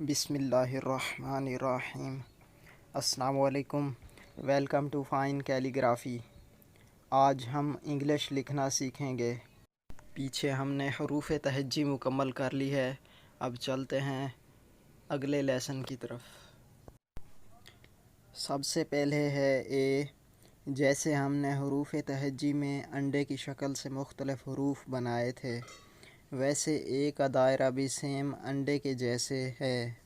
बिस्मिल्लाहिर्रहमानिर्रहीम। अस्सलामुअलैकुम। Welcome to fine calligraphy. आज हम इंग्लिश लिखना सीखेंगे। पीछे हमने हरूफ़ तहज्जी मुकम्मल कर ली है। अब चलते हैं अगले लेसन की तरफ। सबसे पहले है ए। जैसे हमने हरूफ़ तहज्जी में अंडे की शक्ल से मुख्तलिफ़ हरूफ बनाए थे, वैसे ए का दायरा भी सेम अंडे के जैसे है।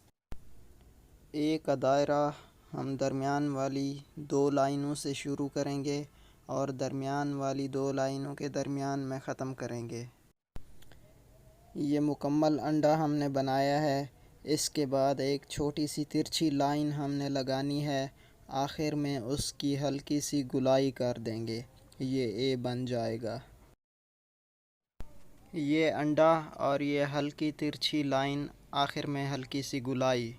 ए का दायरा हम दरमियान वाली दो लाइनों से शुरू करेंगे और दरमियान वाली दो लाइनों के दरमियान में ख़त्म करेंगे। ये मुकम्मल अंडा हमने बनाया है। इसके बाद एक छोटी सी तिरछी लाइन हमने लगानी है। आखिर में उसकी हल्की सी गुलाई कर देंगे। ये ए बन जाएगा। ये अंडा और ये हल्की तिरछी लाइन, आखिर में हल्की सी गुलाई,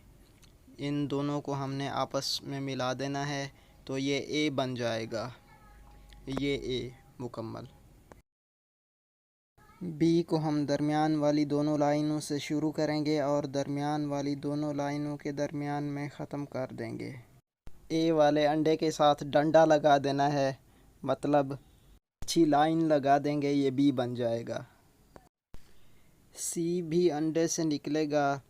इन दोनों को हमने आपस में मिला देना है, तो ये ए बन जाएगा। ये ए मुकम्मल। बी को हम दरमियान वाली दोनों लाइनों से शुरू करेंगे और दरमियान वाली दोनों लाइनों के दरमियान में ख़त्म कर देंगे। ए वाले अंडे के साथ डंडा लगा देना है, मतलब अच्छी लाइन लगा देंगे, ये बी बन जाएगा। सी भी अंडे से निकलेगा।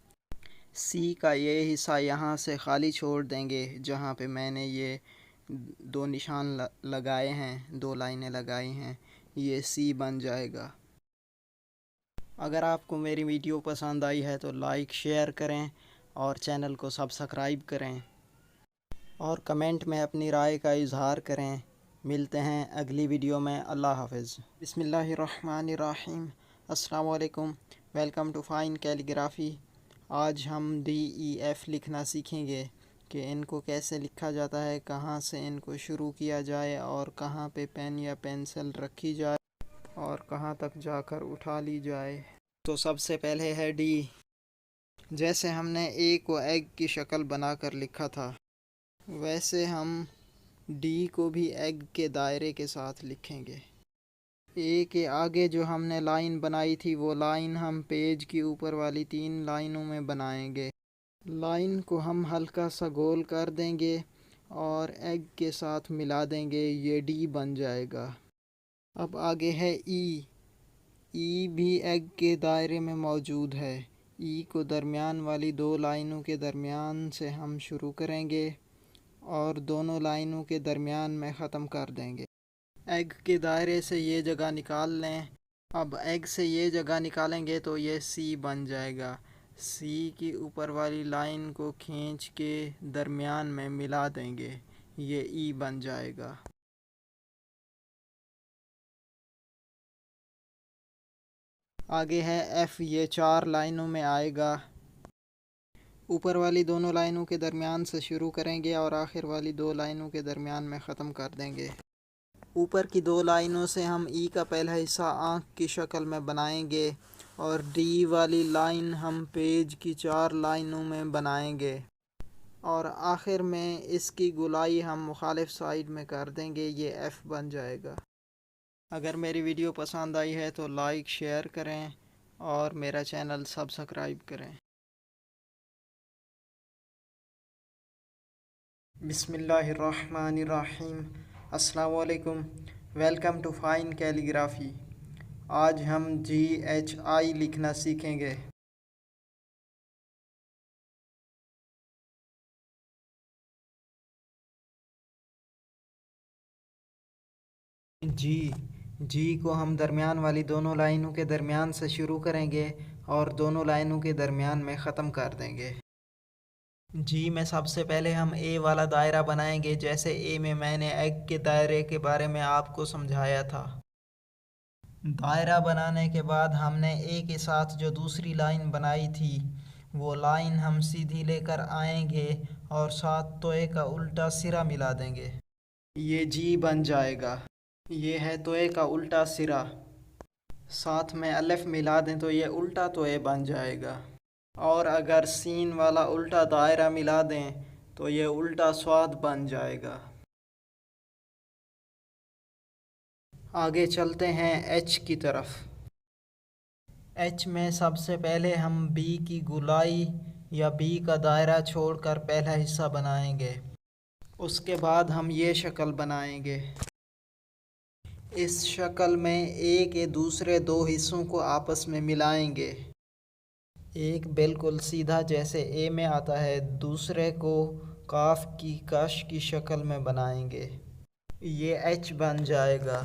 सी का ये हिस्सा यहाँ से ख़ाली छोड़ देंगे, जहाँ पे मैंने ये दो निशान लगाए हैं, दो लाइनें लगाई हैं। ये सी बन जाएगा। अगर आपको मेरी वीडियो पसंद आई है तो लाइक शेयर करें और चैनल को सब्सक्राइब करें और कमेंट में अपनी राय का इज़हार करें। मिलते हैं अगली वीडियो में। अल्लाह हाफ़िज़। बिस्मिल्लाहिर्रहमानिर्रहीम। अस्सलामु अलैकुम। Welcome to fine calligraphy. आज हम DEF लिखना सीखेंगे कि इनको कैसे लिखा जाता है, कहाँ से इनको शुरू किया जाए और कहाँ पे पेन या पेंसिल रखी जाए और कहाँ तक जाकर उठा ली जाए। तो सबसे पहले है डी। जैसे हमने ए को एग की शक्ल बनाकर लिखा था, वैसे हम डी को भी एग के दायरे के साथ लिखेंगे। ए के आगे जो हमने लाइन बनाई थी, वो लाइन हम पेज की ऊपर वाली 3 लाइनों में बनाएंगे। लाइन को हम हल्का सा गोल कर देंगे और एग के साथ मिला देंगे। ये डी बन जाएगा। अब आगे है ई। ई भी एग के दायरे में मौजूद है। ई को दरमियान वाली दो लाइनों के दरमियान से हम शुरू करेंगे और दोनों लाइनों के दरमियान में ख़त्म कर देंगे। एग के दायरे से ये जगह निकाल लें। अब एग से ये जगह निकालेंगे तो ये सी बन जाएगा। सी की ऊपर वाली लाइन को खींच के दरमियान में मिला देंगे। ये ई बन जाएगा। आगे है एफ़। ये 4 लाइनों में आएगा। ऊपर वाली दोनों लाइनों के दरमियान से शुरू करेंगे और आखिर वाली दो लाइनों के दरमियान में ख़त्म कर देंगे। ऊपर की दो लाइनों से हम ई का पहला हिस्सा आँख की शक्ल में बनाएंगे और डी वाली लाइन हम पेज की 4 लाइनों में बनाएंगे और आखिर में इसकी गुलाई हम मुखालिफ साइड में कर देंगे। ये एफ़ बन जाएगा। अगर मेरी वीडियो पसंद आई है तो लाइक शेयर करें और मेरा चैनल सब्सक्राइब करें। बिस्मिल्लाहिर्रहमानिर्रहीम। अस्सलामु अलैकुम। Welcome to fine calligraphy. आज हम GHI लिखना सीखेंगे। जी को हम दरमियान वाली दोनों लाइनों के दरमियान से शुरू करेंगे और दोनों लाइनों के दरमियान में ख़त्म कर देंगे। जी में सबसे पहले हम ए वाला दायरा बनाएंगे। जैसे ए में मैंने एग के दायरे के बारे में आपको समझाया था। दायरा बनाने के बाद हमने ए के साथ जो दूसरी लाइन बनाई थी, वो लाइन हम सीधी लेकर आएंगे और साथ तोए का उल्टा सिरा मिला देंगे। ये जी बन जाएगा। ये है तोए का उल्टा सिरा। साथ में अलिफ मिला दें तो ये उल्टा तोए बन जाएगा। और अगर सीन वाला उल्टा दायरा मिला दें तो ये उल्टा स्वाद बन जाएगा। आगे चलते हैं एच की तरफ। एच में सबसे पहले हम बी की गुलाई या बी का दायरा छोड़कर पहला हिस्सा बनाएंगे। उसके बाद हम ये शक्ल बनाएंगे। इस शक्ल में ए के दूसरे दो हिस्सों को आपस में मिलाएंगे। एक बिल्कुल सीधा जैसे ए में आता है, दूसरे को काफ की कश की शक्ल में बनाएंगे। ये एच बन जाएगा।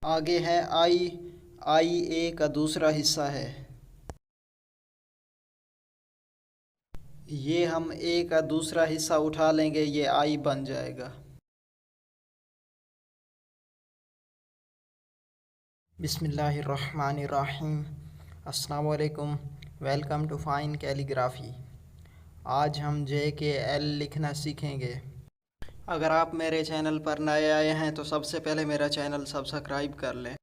आगे है आई। आई ए का दूसरा हिस्सा है। ये हम ए का दूसरा हिस्सा उठा लेंगे, ये आई बन जाएगा। बिस्मिल्लाहिर्रहमानिर्रहीम। अस्सलाम वालेकुम। Welcome to fine calligraphy. आज हम जे के एल लिखना सीखेंगे। अगर आप मेरे चैनल पर नए आए हैं तो सबसे पहले मेरा चैनल सब्सक्राइब कर लें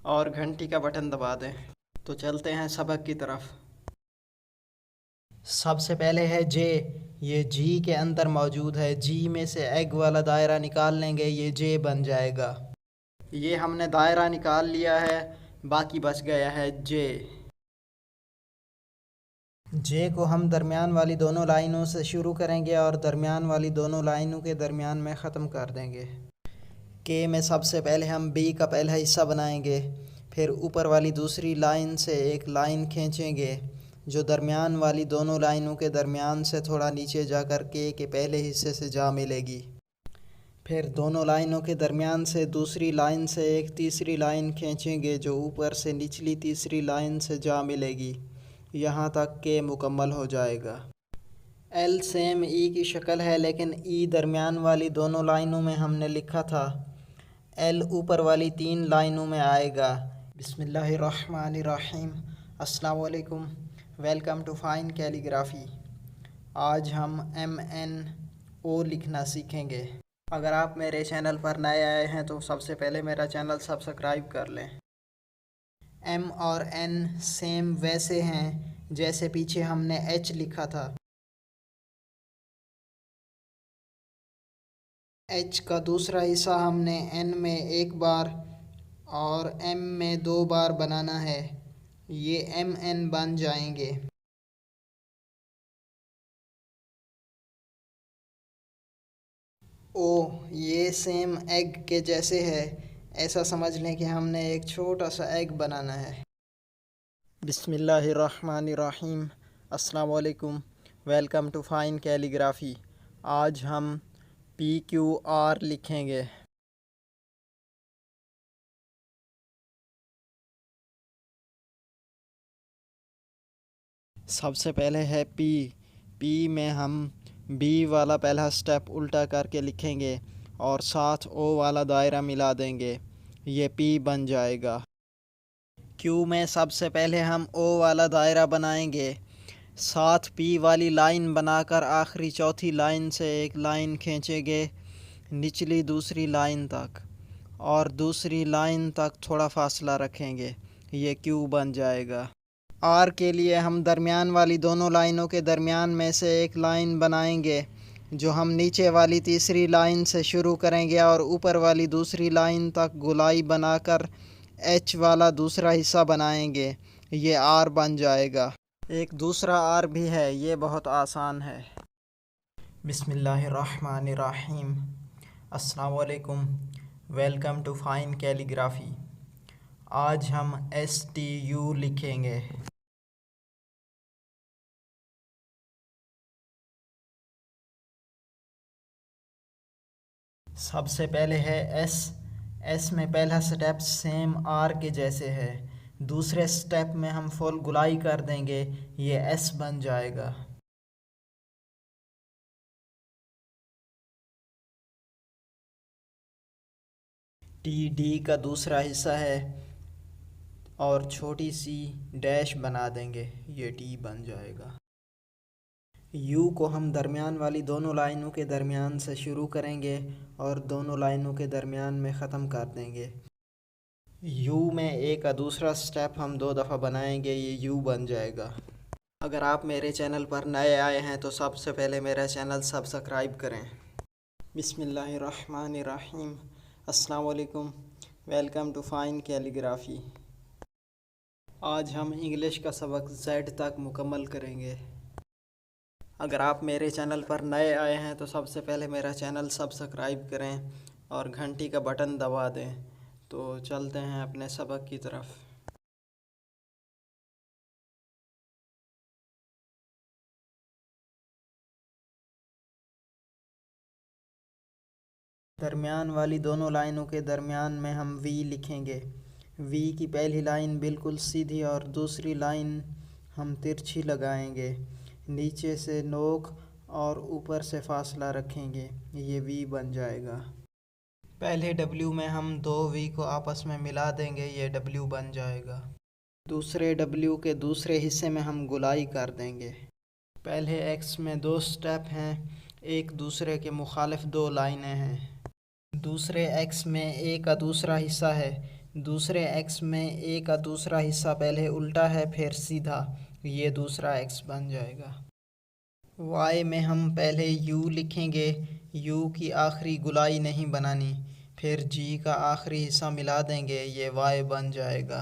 और घंटी का बटन दबा दें। तो चलते हैं सबक की तरफ। सबसे पहले है जे। ये जी के अंदर मौजूद है। जी में से एग वाला दायरा निकाल लेंगे, ये जे बन जाएगा। ये हमने दायरा निकाल लिया है, बाकी बच गया है जे। जे को हम दरमियान वाली दोनों लाइनों से शुरू करेंगे और दरमियान वाली दोनों लाइनों के दरमियान में ख़त्म कर देंगे। के में सबसे पहले हम बी का पहला हिस्सा बनाएंगे, फिर ऊपर वाली दूसरी लाइन से एक लाइन खींचेंगे जो दरमियान वाली दोनों लाइनों के दरमियान से थोड़ा नीचे जाकर के पहले हिस्से से जा मिलेगी। फिर दोनों लाइनों के दरमियान से दूसरी लाइन से एक तीसरी लाइन खींचेंगे जो ऊपर से निचली तीसरी लाइन से जा मिलेगी। यहाँ तक के मुकम्मल हो जाएगा। एल सेम ई की शक्ल है, लेकिन ई दरमियान वाली दोनों लाइनों में हमने लिखा था। एल ऊपर वाली तीन लाइनों में आएगा। बिस्मिल्लाहिर्रहमानिर्रहीम। अस्सलाम वालेकुम। Welcome to fine calligraphy. आज हम एम एन ओ लिखना सीखेंगे। अगर आप मेरे चैनल पर नए आए हैं तो सबसे पहले मेरा चैनल सब्सक्राइब कर लें। एम और एन सेम वैसे हैं जैसे पीछे हमने एच लिखा था। एच का दूसरा हिस्सा हमने एन में एक बार और एम में दो बार बनाना है, ये एम एन बन जाएंगे। ओ ये सेम एग के जैसे है, ऐसा समझ लें कि हमने एक छोटा सा एग बनाना है। बिस्मिल्लाहिर्रहमानिर्रहीम। अस्सलाम वालेकुम। Welcome to fine calligraphy. आज हम पी क्यू आर लिखेंगे। सबसे पहले है पी। पी में हम बी वाला पहला स्टेप उल्टा करके लिखेंगे और साथ ओ वाला दायरा मिला देंगे, ये पी बन जाएगा। क्यू में सबसे पहले हम ओ वाला दायरा बनाएंगे, साथ पी वाली लाइन बनाकर आखिरी चौथी लाइन से एक लाइन खींचेंगे निचली दूसरी लाइन तक और दूसरी लाइन तक थोड़ा फासला रखेंगे, ये क्यू बन जाएगा। आर के लिए हम दरमियान वाली दोनों लाइनों के दरमियान में से एक लाइन बनाएंगे जो हम नीचे वाली तीसरी लाइन से शुरू करेंगे और ऊपर वाली दूसरी लाइन तक गोलाई बनाकर एच वाला दूसरा हिस्सा बनाएंगे, ये आर बन जाएगा। एक दूसरा आर भी है, ये बहुत आसान है। बिस्मिल्लाहिर्रहमानिर्रहीम। अस्सलाम वालेकुम। Welcome to fine calligraphy. आज हम STU लिखेंगे। सबसे पहले है एस। एस में पहला स्टेप सेम आर के जैसे है, दूसरे स्टेप में हम फुल गुलाई कर देंगे, ये एस बन जाएगा। टी डी का दूसरा हिस्सा है और छोटी सी डैश बना देंगे, ये टी बन जाएगा। यू को हम दरमियान वाली दोनों लाइनों के दरमियान से शुरू करेंगे और दोनों लाइनों के दरमियान में ख़त्म कर देंगे। यू में ए का दूसरा स्टेप हम दो दफ़ा बनाएंगे, ये यू बन जाएगा। अगर आप मेरे चैनल पर नए आए हैं तो सबसे पहले मेरा चैनल सब्सक्राइब करें। बिस्मिल्लाहिर्रहमानिर्रहीम। अस्सलाम वालेकुम। Welcome to fine calligraphy. आज हम इंग्लिश का सबक Z तक मुकम्मल करेंगे। अगर आप मेरे चैनल पर नए आए हैं तो सबसे पहले मेरा चैनल सब्सक्राइब करें और घंटी का बटन दबा दें। तो चलते हैं अपने सबक की तरफ। दरमियान वाली दोनों लाइनों के दरमियान में हम वी लिखेंगे। वी की पहली लाइन बिल्कुल सीधी और दूसरी लाइन हम तिरछी लगाएंगे। नीचे से नोक और ऊपर से फासला रखेंगे, ये वी बन जाएगा। पहले डब्ल्यू में हम दो वी को आपस में मिला देंगे, ये डब्ल्यू बन जाएगा। दूसरे डब्ल्यू के दूसरे हिस्से में हम गुलाई कर देंगे। पहले एक्स में दो स्टेप हैं, एक दूसरे के मुखालिफ दो लाइनें हैं। दूसरे एक्स में ए का दूसरा हिस्सा है। दूसरे एक्स में ए का दूसरा हिस्सा पहले उल्टा है फिर सीधा, ये दूसरा एक्स बन जाएगा। वाई में हम पहले यू लिखेंगे, यू की आखिरी गुलाई नहीं बनानी, फिर जी का आखिरी हिस्सा मिला देंगे, ये वाई बन जाएगा।